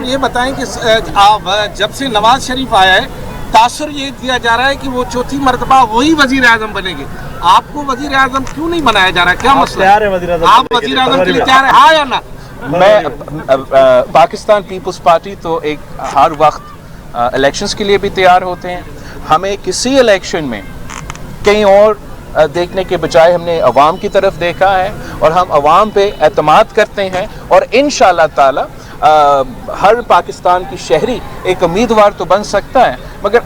ये बताएं कि जब से नवाज शरीफ आया है तासुर ये दिया जा रहा है कि वो चौथी मर्तबा वही वजीर आजम बनेंगे, आपको वजीर आजम क्यों नहीं बनाया जा रहा है, क्या मसला है? आप वजीर आजम के लिए तैयार है, हाँ या ना? मैं पाकिस्तान पीपल्स पार्टी तो एक हर वक्त इलेक्शंस के लिए भी तैयार होते हैं। हमें किसी इलेक्शन में कहीं और देखने के बजाय हमने अवाम की तरफ देखा है और हम अवाम पे एतमाद करते हैं और इंशाअल्लाह ताला हर पाकिस्तान की शहरी एक उम्मीदवार तो बन सकता है, मगर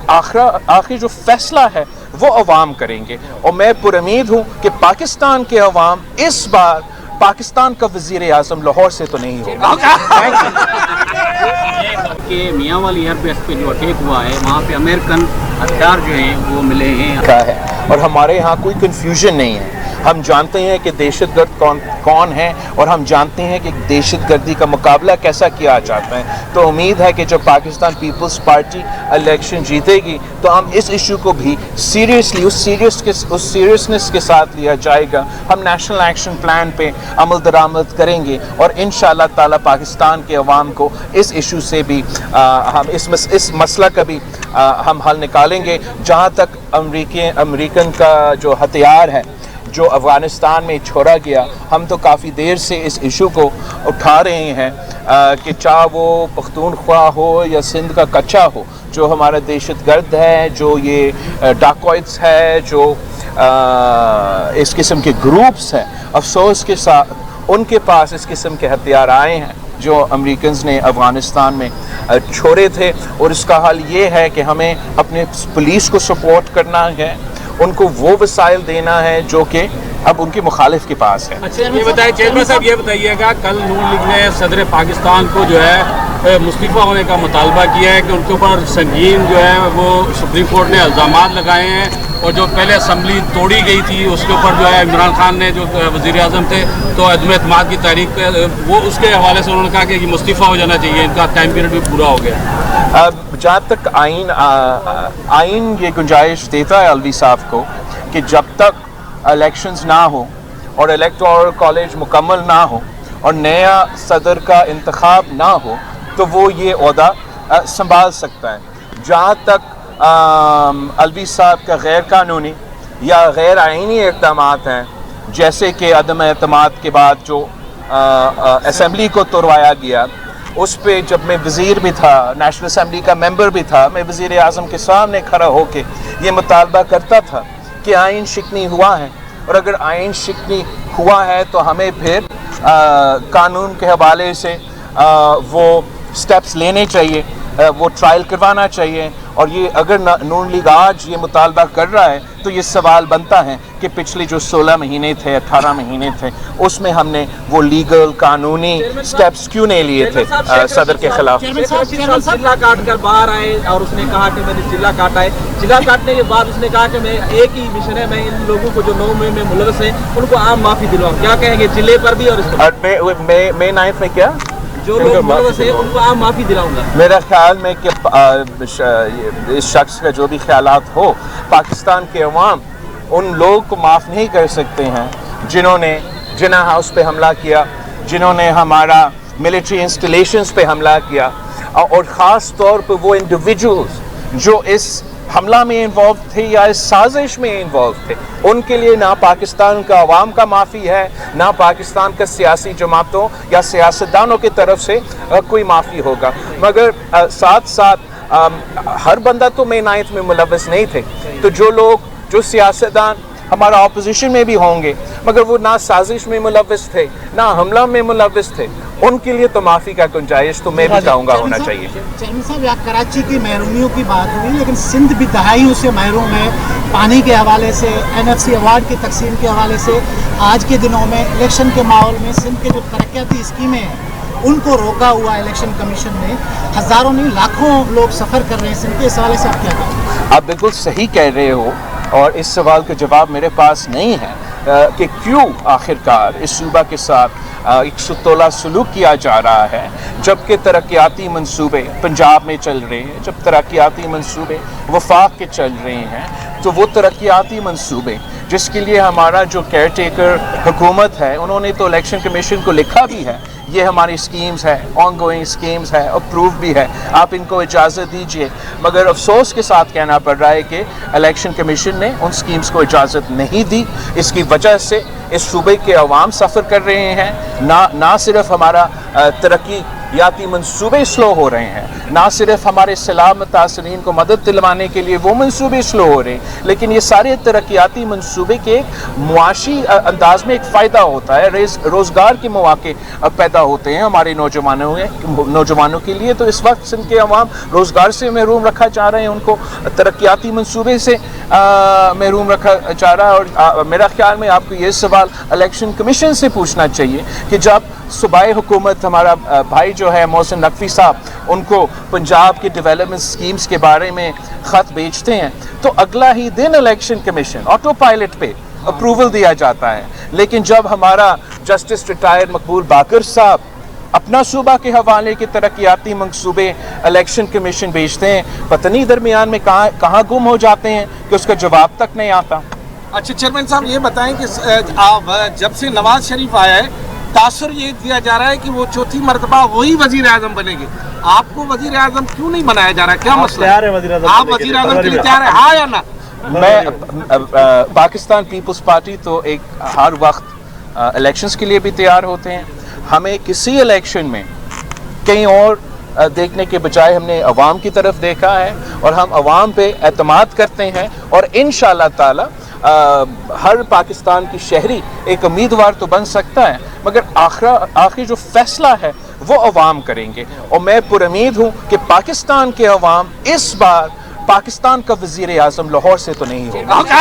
आखिर जो फैसला है वो अवाम करेंगे। और मैं पुरुम्मीद हूँ कि पाकिस्तान के अवाम इस बार पाकिस्तान का वज़ीर आज़म लाहौर से तो नहीं होगा। कि मियाँ वाली एयरबेस पे जो अटैक हुआ है वहाँ पे अमेरिकन हथियार जो हैं वो मिले हैं है और हमारे यहाँ कोई कन्फ्यूजन नहीं है। हम जानते हैं कि दहशतगर्द कौन है और हम जानते हैं कि दहशतगर्दी का मुकाबला कैसा किया जाता है। तो उम्मीद है कि जब पाकिस्तान पीपल्स पार्टी इलेक्शन जीतेगी तो हम इस इशू को भी सीरियसली उस सीरियसनेस के साथ लिया जाएगा। हम नेशनल एक्शन प्लान पे अमल दरामद करेंगे और इंशाअल्लाह ताला पाकिस्तान के अवाम को इस इशू से भी हम इस मसला का भी हम हल निकालेंगे। जहाँ तक अमेरिकन का जो हथियार है जो अफ़गानिस्तान में छोड़ा गया, हम तो काफ़ी देर से इस इशू को उठा रहे हैं कि चाहे वो पख्तूनख्वा हो या सिंध का कच्चा हो, जो हमारा दहशतगर्द है, जो ये डाकॉइट्स है, जो इस किस्म के ग्रुप्स हैं, अफसोस के साथ उनके पास इस किस्म के हथियार आए हैं जो अमेरिकन्स ने अफ़गानिस्तान में छोड़े थे। और इसका हल ये है कि हमें अपने पुलिस को सपोर्ट करना है, उनको वो वसाइल देना है जो कि अब उनके मुखालिफ के पास है। अच्छा ये बताइए चेयरमैन साहब, ये बताइएगा कल नून लीग ने सदर पाकिस्तान को जो है मुस्तफ़ा होने का मुतालबा किया है कि उनके ऊपर संगीन जो है वो सुप्रीम कोर्ट ने इल्ज़ामात लगाए हैं और जो पहले असम्बली तोड़ी गई थी उसके ऊपर जो है इमरान खान ने जो वज़ीर आज़म थे तो अदम एतमाद की तारीख वो उसके हवाले से उन्होंने कहा कि मुस्तफ़ा हो जाना चाहिए, इनका टाइम पीरियड भी पूरा हो गया। जहाँ तक आइन ये गुंजाइश देता है अलवी साहब को कि जब तक इलेक्शंस ना हो और इलेक्टोरल कॉलेज मुकम्मल ना हो और नया सदर का इंतखाब ना हो तो वो ये ओहदा संभाल सकता है। जहाँ तक अलवी साहब का गैर कानूनी या गैर आइनी इक़दामात हैं, जैसे कि अदम एतमाद के बाद जो असम्बली को तोड़वाया गया, उस पे जब मैं वज़ीर भी था, नेशनल असम्बली का मेंबर भी था, मैं वज़ीर आज़म के सामने खड़ा होके ये मुतालबा करता था कि आइन शिकनी हुआ है और अगर आइन शिकनी हुआ है तो हमें फिर कानून के हवाले से वो स्टेप्स लेने चाहिए, वो ट्रायल करवाना चाहिए। और ये अगर नून लीग आज ये मुतालबा कर रहा है तो ये सवाल बनता है कि पिछले जो 16 महीने थे, 18 महीने थे, उसमें हमने वो लीगल कानूनी स्टेप्स क्यों नहीं लिए थे सदर के खिलाफ। जिला काट कर बाहर आए और उसने कहा कि मैंने जिला काटा है। जिला काटने के बाद उसने कहा कि मैं एक ही मिशन है, मैं इन लोगों को जो 9 मई में मुलवस है उनको आम माफ़ी दिलवाऊँ। क्या कहेंगे जिले पर भी और मई 9 में क्या जो लोग मुलवस है उनको आम माफ़ी दिलाऊंगा? मेरा ख्याल में कि इस शख्स का जो भी ख्यालात हो, पाकिस्तान के अवाम उन लोगों को माफ़ नहीं कर सकते हैं जिन्होंने जिना हाउस पे हमला किया, जिन्होंने हमारा मिलिट्री इंस्टॉलेशंस पे हमला किया और ख़ास तौर पे वो इंडिविजुअल्स जो इस हमला में इन्वॉल्व थे या इस साजिश में इन्वॉल्व थे। उनके लिए ना पाकिस्तान का अवाम का माफ़ी है, ना पाकिस्तान का सियासी जमातों या सियासतदानों की तरफ से कोई माफ़ी होगा। मगर साथ साथ हर बंदा तो मई 9 में मुलव्वस नहीं थे, तो जो लोग जो सियासतदान हमारा अपोजिशन में भी होंगे मगर वो ना साजिश में मुलव्वस थे ना हमला में मुलव्वस थे, उनके लिए तो माफ़ी का गुंजाइश तो मैं भी चाहूँगा होना चाहिए। चेयरमैन साहब, यहाँ कराची की महरूमियों की बात हुई, लेकिन सिंध भी दहाइयों से महरूम है, पानी के हवाले से, NFC अवार्ड की तकसीम के हवाले से। आज के दिनों में इलेक्शन के माहौल में सिंध के जो तरक्याती स्कीमें हैं उनको रोका हुआ इलेक्शन कमीशन ने, हज़ारों नहीं लाखों लोग सफ़र कर रहे हैं सिंध के, इस हवाले से आप क्या कहेंगे? आप बिल्कुल सही कह रहे हो और इस सवाल का जवाब मेरे पास नहीं है कि क्यों आखिरकार इस सूबा के साथ एक सुतोला सलूक किया जा रहा है, जबकि तरक्याती मंसूबे पंजाब में चल रहे हैं, जब तरक्याती मंसूबे वफाक के चल रहे हैं, तो वो तरक्याती मंसूबे जिसके लिए हमारा जो केयर टेकर हुकूमत है उन्होंने तो इलेक्शन कमीशन को लिखा भी है یہ ہماری اسکیمز ہے، آن گوئنگ اسکیمز ہے، اپروو بھی ہے، آپ ان کو اجازت دیجئے. مگر افسوس کے ساتھ کہنا پڑ رہا ہے کہ الیکشن کمیشن نے ان اسکیمز کو اجازت نہیں دی. اس کی وجہ سے اس صوبے کے عوام سفر کر رہے ہیں. نہ صرف ہمارا ترقیاتی منصوبے سلو ہو رہے ہیں، نہ صرف ہمارے سیلاب متاثرین کو مدد دلوانے کے لیے وہ منصوبے سلو ہو رہے ہیں، لیکن یہ سارے ترقیاتی منصوبے کے ایک معاشی انداز میں ایک فائدہ ہوتا ہے، روزگار کے مواقع پیدا ہوتے ہیں ہمارے نوجوانوں کے لیے. تو اس وقت سندھ کے عوام روزگار سے محروم رکھا جا رہے ہیں، ان کو ترقیاتی منصوبے سے محروم رکھا جا رہا ہے. اور میرا خیال میں آپ کو یہ سوال الیکشن کمیشن سے پوچھنا چاہیے کہ جب صوبائی حکومت ہمارا بھائی جو ہے محسن نقوی صاحب ان کو پنجاب کے ڈیولپمنٹ سکیمز کے بارے میں خط بھیجتے ہیں تو اگلا ہی دن الیکشن کمیشن آٹو پائلٹ پہ اپروول دیا جاتا ہے. لیکن جب ہمارا جسٹس ریٹائرڈ مقبول باقر صاحب اپنا صوبہ کے حوالے کے ترقیاتی منصوبے الیکشن کمیشن بھیجتے ہیں، پتہ نہیں درمیان میں کہاں گم ہو جاتے ہیں کہ اس کا جواب تک نہیں آتا. اچھا چیئرمین صاحب یہ بتائیں کہ آپ جب سے نواز شریف آیا ہے تاثر یہ دیا جا رہا ہے کہ وہ چوتھی مرتبہ وہی وزیر اعظم بنے گے. آپ کو وزیر اعظم کیوں نہیں بنایا جا رہا ہے؟ کیا مسئلہ ہے؟ آپ وزیر اعظم کے لیے تیار ہیں، ہاں یا نہ؟ میں پاکستان پیپلز پارٹی تو ایک ہر وقت الیکشنز کے لیے بھی تیار ہوتے ہیں. ہمیں کسی الیکشن میں کہیں اور دیکھنے کے بجائے ہم نے عوام کی طرف دیکھا ہے اور ہم عوام پہ اعتماد کرتے ہیں. اور انشاءاللہ تعالی ہر پاکستان کی شہری ایک امیدوار تو بن سکتا ہے، مگر آخری جو فیصلہ ہے وہ عوام کریں گے. اور میں پر امید ہوں کہ پاکستان کے عوام اس بار پاکستان کا وزیر اعظم لاہور سے تو نہیں ہوگا.